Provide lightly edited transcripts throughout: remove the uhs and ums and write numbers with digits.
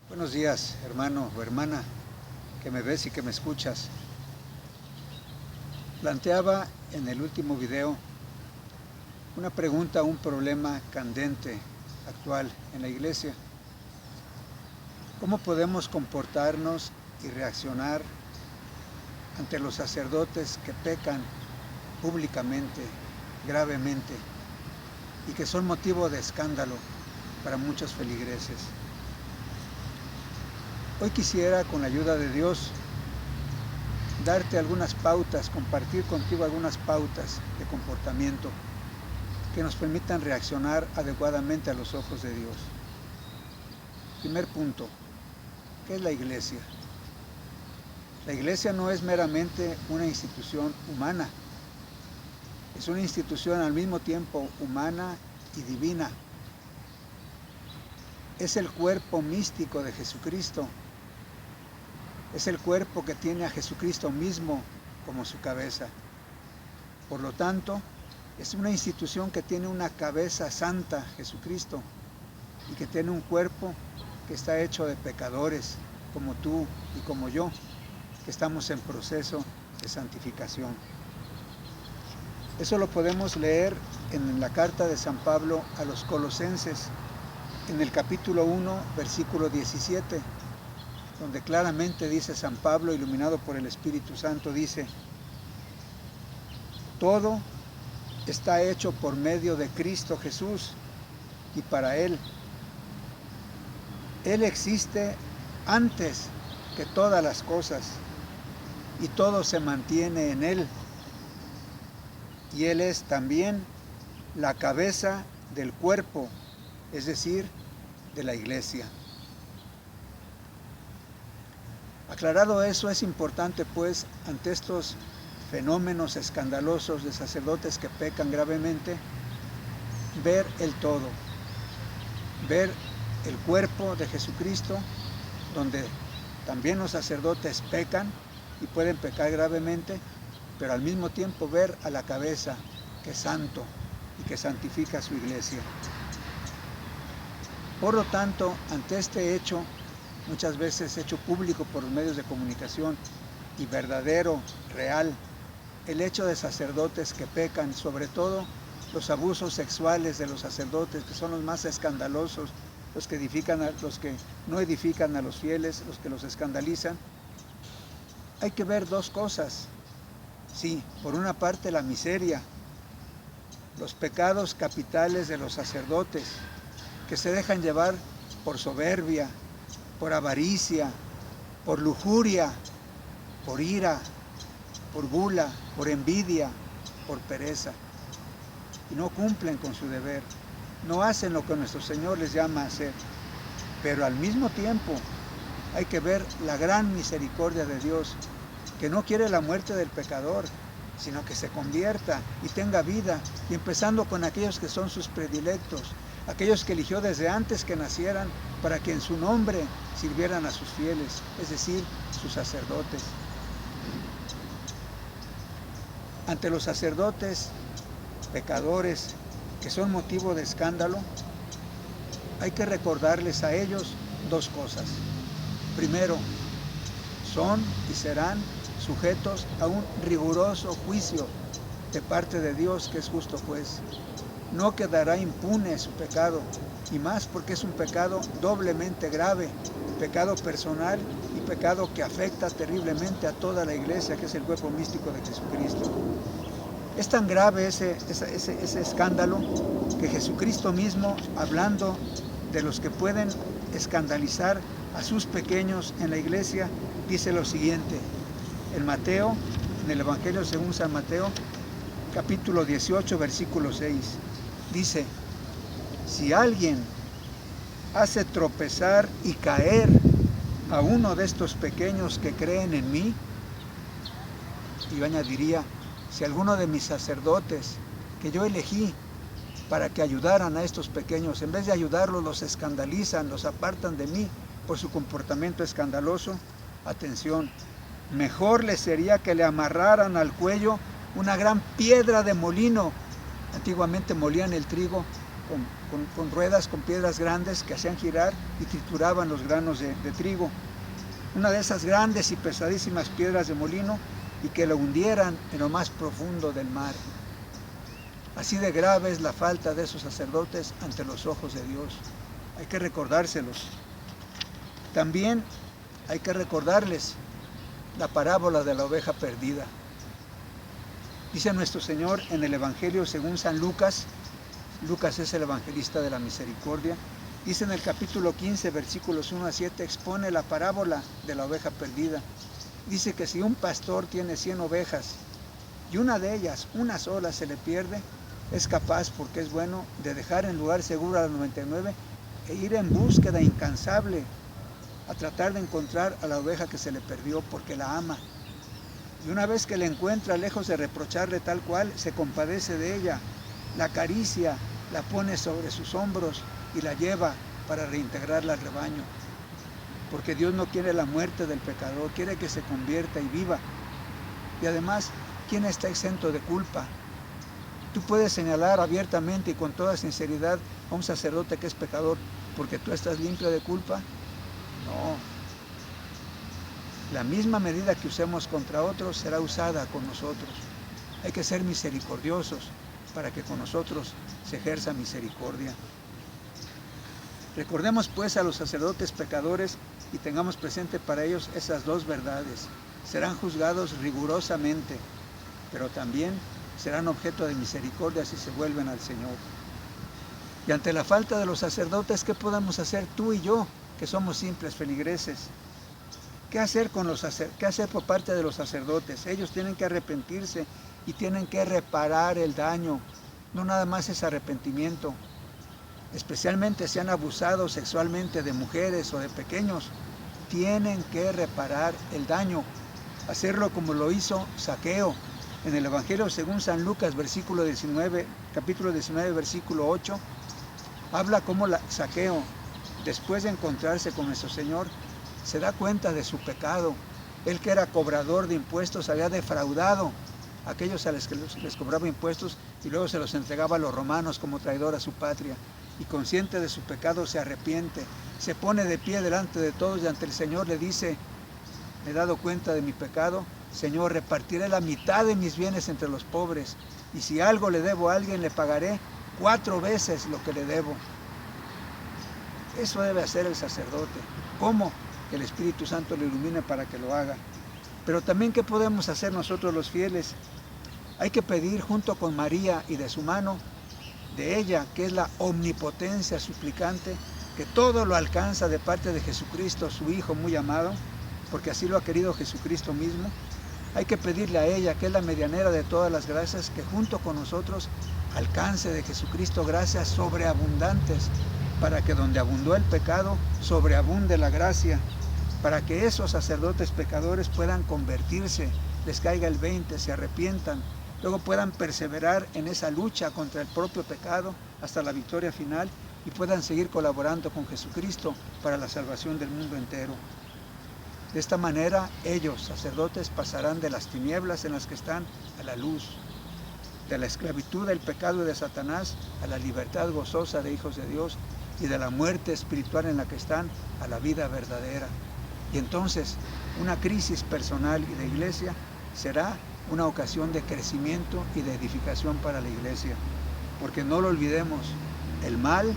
Buenos días, hermano o hermana, que me ves y que me escuchas. Planteaba en el último video una pregunta, un problema candente, actual en la iglesia. ¿Cómo podemos comportarnos y reaccionar ante los sacerdotes que pecan públicamente, gravemente, y que son motivo de escándalo para muchos feligreses? Hoy quisiera, con la ayuda de Dios, darte algunas pautas, compartir contigo algunas pautas de comportamiento que nos permitan reaccionar adecuadamente a los ojos de Dios. Primer punto, ¿qué es la iglesia? La iglesia no es meramente una institución humana, es una institución al mismo tiempo humana y divina. Es el cuerpo místico de Jesucristo. Es el cuerpo que tiene a Jesucristo mismo como su cabeza. Por lo tanto, es una institución que tiene una cabeza santa, Jesucristo, y que tiene un cuerpo que está hecho de pecadores, como tú y como yo, que estamos en proceso de santificación. Eso lo podemos leer en la carta de San Pablo a los Colosenses, en el capítulo 1, versículo 17, donde claramente dice San Pablo, iluminado por el Espíritu Santo, dice: todo está hecho por medio de Cristo Jesús y para Él. Él existe antes que todas las cosas y todo se mantiene en Él. Y Él es también la cabeza del cuerpo, es decir, de la iglesia. Aclarado eso, es importante pues ante estos fenómenos escandalosos de sacerdotes que pecan gravemente, ver el todo, ver el cuerpo de Jesucristo, donde también los sacerdotes pecan y pueden pecar gravemente, pero al mismo tiempo ver a la cabeza, que es santo y que santifica su iglesia. Por lo tanto, ante este hecho, muchas veces hecho público por los medios de comunicación y verdadero, real, el hecho de sacerdotes que pecan, sobre todo los abusos sexuales de los sacerdotes, que son los más escandalosos, los que no edifican a los fieles, los que los escandalizan. Hay que ver dos cosas. Sí, por una parte la miseria, los pecados capitales de los sacerdotes, que se dejan llevar por soberbia, por avaricia, por lujuria, por ira, por gula, por envidia, por pereza. Y no cumplen con su deber, no hacen lo que nuestro Señor les llama a hacer. Pero al mismo tiempo hay que ver la gran misericordia de Dios, que no quiere la muerte del pecador, sino que se convierta y tenga vida, y empezando con aquellos que son sus predilectos, aquellos que eligió desde antes que nacieran para que en su nombre sirvieran a sus fieles, es decir, sus sacerdotes. Ante los sacerdotes pecadores que son motivo de escándalo, hay que recordarles a ellos dos cosas. Primero, son y serán sujetos a un riguroso juicio de parte de Dios, que es justo juez. No quedará impune su pecado, y más porque es un pecado doblemente grave, pecado personal y pecado que afecta terriblemente a toda la iglesia, que es el cuerpo místico de Jesucristo. Es tan grave ese escándalo que Jesucristo mismo, hablando de los que pueden escandalizar a sus pequeños en la iglesia, dice lo siguiente, en Mateo, en el Evangelio según San Mateo, capítulo 18, versículo 6, dice: si alguien hace tropezar y caer a uno de estos pequeños que creen en mí, y yo añadiría, si alguno de mis sacerdotes que yo elegí para que ayudaran a estos pequeños, en vez de ayudarlos, los escandalizan, los apartan de mí por su comportamiento escandaloso, atención, mejor les sería que le amarraran al cuello una gran piedra de molino. Antiguamente molían el trigo con ruedas, con piedras grandes que hacían girar y trituraban los granos de trigo. Una de esas grandes y pesadísimas piedras de molino y que lo hundieran en lo más profundo del mar. Así de grave es la falta de esos sacerdotes ante los ojos de Dios. Hay que recordárselos. También hay que recordarles la parábola de la oveja perdida. Dice nuestro Señor en el Evangelio según San Lucas, Lucas es el evangelista de la misericordia, dice en el capítulo 15, versículos 1 a 7, expone la parábola de la oveja perdida. Dice que si un pastor tiene 100 ovejas y una de ellas, una sola, se le pierde, es capaz, porque es bueno, de dejar en lugar seguro a las 99 e ir en búsqueda incansable a tratar de encontrar a la oveja que se le perdió porque la ama. Y una vez que la encuentra, lejos de reprocharle tal cual, se compadece de ella, la acaricia, la pone sobre sus hombros y la lleva para reintegrarla al rebaño. Porque Dios no quiere la muerte del pecador, quiere que se convierta y viva. Y además, ¿quién está exento de culpa? Tú puedes señalar abiertamente y con toda sinceridad a un sacerdote que es pecador porque tú estás limpio de culpa. No. La misma medida que usemos contra otros será usada con nosotros. Hay que ser misericordiosos para que con nosotros se ejerza misericordia. Recordemos pues a los sacerdotes pecadores y tengamos presente para ellos esas dos verdades. Serán juzgados rigurosamente, pero también serán objeto de misericordia si se vuelven al Señor. Y ante la falta de los sacerdotes, ¿qué podemos hacer tú y yo, que somos simples feligreses? ¿Qué hacer por parte de los sacerdotes? Ellos tienen que arrepentirse y tienen que reparar el daño. No nada más es arrepentimiento. Especialmente si han abusado sexualmente de mujeres o de pequeños, tienen que reparar el daño. Hacerlo como lo hizo Zaqueo. En el Evangelio según San Lucas, capítulo 19, versículo 8, habla cómo Zaqueo, después de encontrarse con nuestro Señor, se da cuenta de su pecado. Él, que era cobrador de impuestos, había defraudado a aquellos a los que les cobraba impuestos y luego se los entregaba a los romanos como traidor a su patria. Y consciente de su pecado se arrepiente, se pone de pie delante de todos y ante el Señor le dice: me he dado cuenta de mi pecado, Señor, repartiré la mitad de mis bienes entre los pobres, y si algo le debo a alguien, le pagaré 4 veces lo que le debo. Eso debe hacer el sacerdote. ¿Cómo? Que el Espíritu Santo le ilumine para que lo haga. Pero también, ¿qué podemos hacer nosotros los fieles? Hay que pedir junto con María y de su mano, de ella, que es la omnipotencia suplicante, que todo lo alcanza de parte de Jesucristo, su Hijo muy amado, porque así lo ha querido Jesucristo mismo. Hay que pedirle a ella, que es la medianera de todas las gracias, que junto con nosotros alcance de Jesucristo gracias sobreabundantes, para que donde abundó el pecado, sobreabunde la gracia, para que esos sacerdotes pecadores puedan convertirse, les caiga el 20, se arrepientan, luego puedan perseverar en esa lucha contra el propio pecado hasta la victoria final y puedan seguir colaborando con Jesucristo para la salvación del mundo entero. De esta manera, ellos, sacerdotes, pasarán de las tinieblas en las que están a la luz, de la esclavitud del pecado y de Satanás a la libertad gozosa de hijos de Dios y de la muerte espiritual en la que están a la vida verdadera. Y entonces, una crisis personal y de iglesia será una ocasión de crecimiento y de edificación para la iglesia. Porque no lo olvidemos, el mal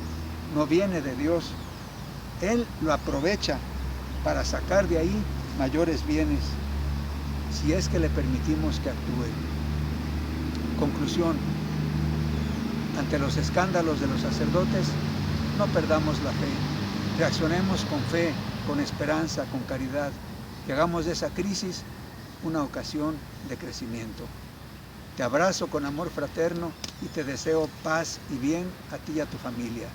no viene de Dios. Él lo aprovecha para sacar de ahí mayores bienes, si es que le permitimos que actúe. Conclusión: ante los escándalos de los sacerdotes, no perdamos la fe. Reaccionemos con fe, con esperanza, con caridad, que hagamos de esa crisis una ocasión de crecimiento. Te abrazo con amor fraterno y te deseo paz y bien a ti y a tu familia.